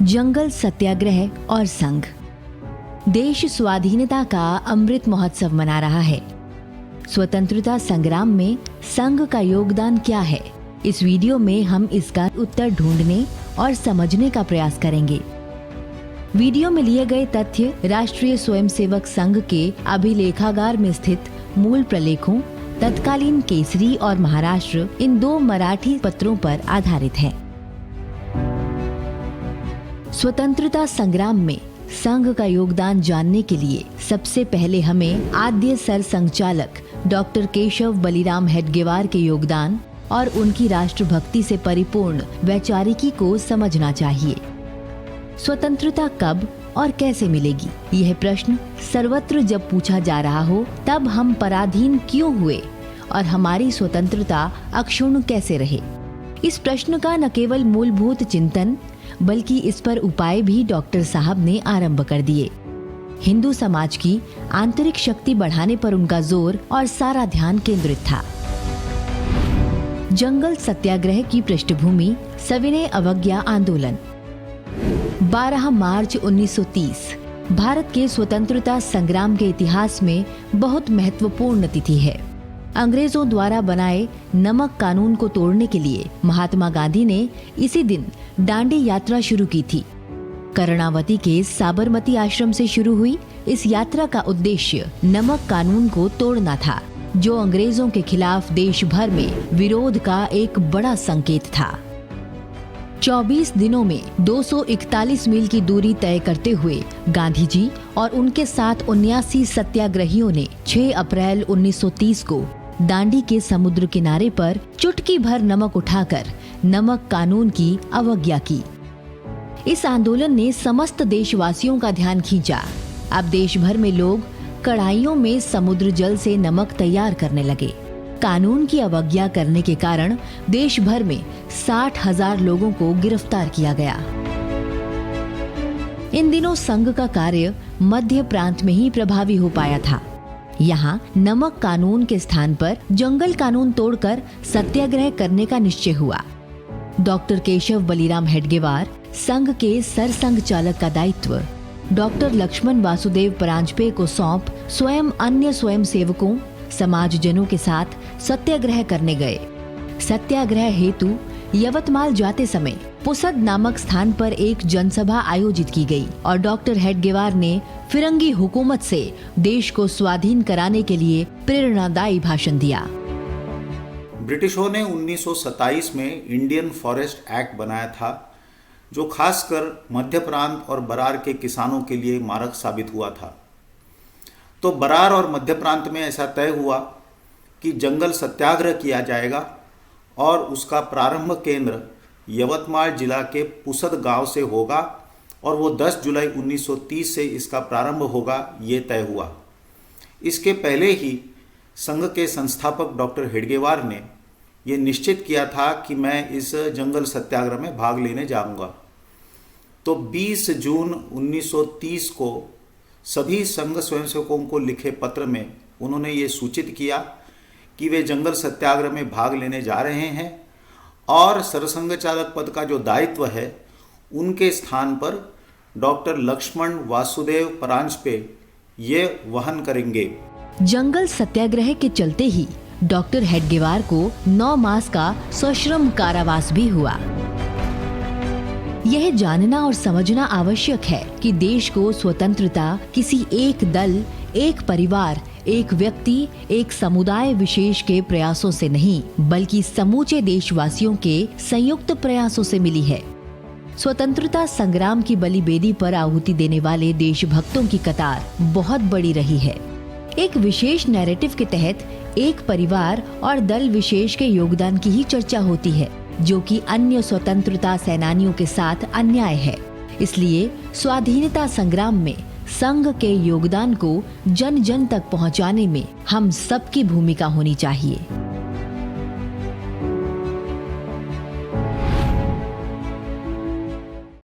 जंगल सत्याग्रह और संघ। देश स्वाधीनता का अमृत महोत्सव मना रहा है। स्वतंत्रता संग्राम में संघ का योगदान क्या है, इस वीडियो में हम इसका उत्तर ढूंढने और समझने का प्रयास करेंगे। वीडियो में लिए गए तथ्य राष्ट्रीय स्वयंसेवक संघ के अभिलेखागार में स्थित मूल प्रलेखों, तत्कालीन केसरी और महाराष्ट्र, इन दो मराठी पत्रों पर आधारित हैं। स्वतंत्रता संग्राम में संघ का योगदान जानने के लिए सबसे पहले हमें आद्य सर संघचालक डॉक्टर केशव बलिराम हेडगेवार के योगदान और उनकी राष्ट्रभक्ति से परिपूर्ण वैचारिकी को समझना चाहिए। स्वतंत्रता कब और कैसे मिलेगी, यह प्रश्न सर्वत्र जब पूछा जा रहा हो तब हम पराधीन क्यों हुए और हमारी स्वतंत्रता अक्षुण्ण कैसे रहे, इस प्रश्न का न केवल मूलभूत चिंतन बल्कि इस पर उपाय भी डॉक्टर साहब ने आरंभ कर दिए। हिंदू समाज की आंतरिक शक्ति बढ़ाने पर उनका जोर और सारा ध्यान केंद्रित था। जंगल सत्याग्रह की पृष्ठभूमि सविनय अवज्ञा आंदोलन। 12 मार्च 1930 भारत के स्वतंत्रता संग्राम के इतिहास में बहुत महत्वपूर्ण तिथि है। अंग्रेजों द्वारा बनाए नमक कानून को तोड़ने के लिए महात्मा गांधी ने इसी दिन दांडी यात्रा शुरू की थी। कर्णावती के साबरमती आश्रम से शुरू हुई इस यात्रा का उद्देश्य नमक कानून को तोड़ना था, जो अंग्रेजों के खिलाफ देश भर में विरोध का एक बड़ा संकेत था। 24 दिनों में 241 मील की दूरी तय करते हुए गांधी जी और उनके साथ 79 सत्याग्रहियों ने 6 अप्रैल 1930 को दांडी के समुद्र किनारे पर चुटकी भर नमक उठाकर नमक कानून की अवज्ञा की। इस आंदोलन ने समस्त देशवासियों का ध्यान खींचा। अब देश भर में लोग कढ़ाइयों में समुद्र जल से नमक तैयार करने लगे। कानून की अवज्ञा करने के कारण देश भर में 60,000 लोगों को गिरफ्तार किया गया। इन दिनों संघ का कार्य मध्य प्रांत में ही प्रभावी हो पाया था। यहाँ नमक कानून के स्थान पर जंगल कानून तोड़कर सत्याग्रह करने का निश्चय हुआ। डॉक्टर केशव बलिराम हेडगेवार संघ के सरसंघ चालक का दायित्व डॉक्टर लक्ष्मण वासुदेव परांजपे को सौंप स्वयं अन्य स्वयंसेवकों समाजजनों के साथ सत्याग्रह करने गए। सत्याग्रह हेतु यवतमाल जाते समय पुसद नामक स्थान पर एक जनसभा आयोजित की गई और डॉक्टर हेडगेवार ने फिरंगी हुकूमत से देश को स्वाधीन कराने के लिए प्रेरणादायी भाषण दिया। ब्रिटिशों ने 1927 में इंडियन फॉरेस्ट एक्ट बनाया था, जो खासकर मध्य प्रांत और बरार के किसानों के लिए मारक साबित हुआ था। तो बरार और मध्य प्रांत में ऐसा तय हुआ कि जंगल सत्याग्रह किया जाएगा और उसका प्रारंभ केंद्र यवतमाल जिला के पुसद गांव से होगा और वो 10 जुलाई 1930 से इसका प्रारंभ होगा, ये तय हुआ। इसके पहले ही संघ के संस्थापक डॉक्टर हेडगेवार ने ये निश्चित किया था कि मैं इस जंगल सत्याग्रह में भाग लेने जाऊंगा। तो 20 जून 1930 को सभी संघ स्वयंसेवकों को लिखे पत्र में उन्होंने ये सूचित किया कि वे जंगल सत्याग्रह में भाग लेने जा रहे हैं और सरसंघ चालक पद का जो दायित्व है उनके स्थान पर डॉक्टर लक्ष्मण वासुदेव परांजपे ये वहन करेंगे। जंगल सत्याग्रह के चलते ही डॉक्टर हेडगेवार को 9 मास का सश्रम कारावास भी हुआ। यह जानना और समझना आवश्यक है कि देश को स्वतंत्रता किसी एक दल, एक परिवार, एक व्यक्ति, एक समुदाय विशेष के प्रयासों से नहीं, बल्कि समूचे देशवासियों के संयुक्त प्रयासों से मिली है। स्वतंत्रता संग्राम की बलिवेदी पर आहुति देने वाले देशभक्तों की कतार बहुत बड़ी रही है। एक विशेष नैरेटिव के तहत एक परिवार और दल विशेष के योगदान की ही चर्चा होती है, जो कि अन्य स्वतंत्रता सेनानियों के साथ अन्याय है। इसलिए स्वाधीनता संग्राम में संघ के योगदान को जन जन तक पहुंचाने में हम सबकी भूमिका होनी चाहिए।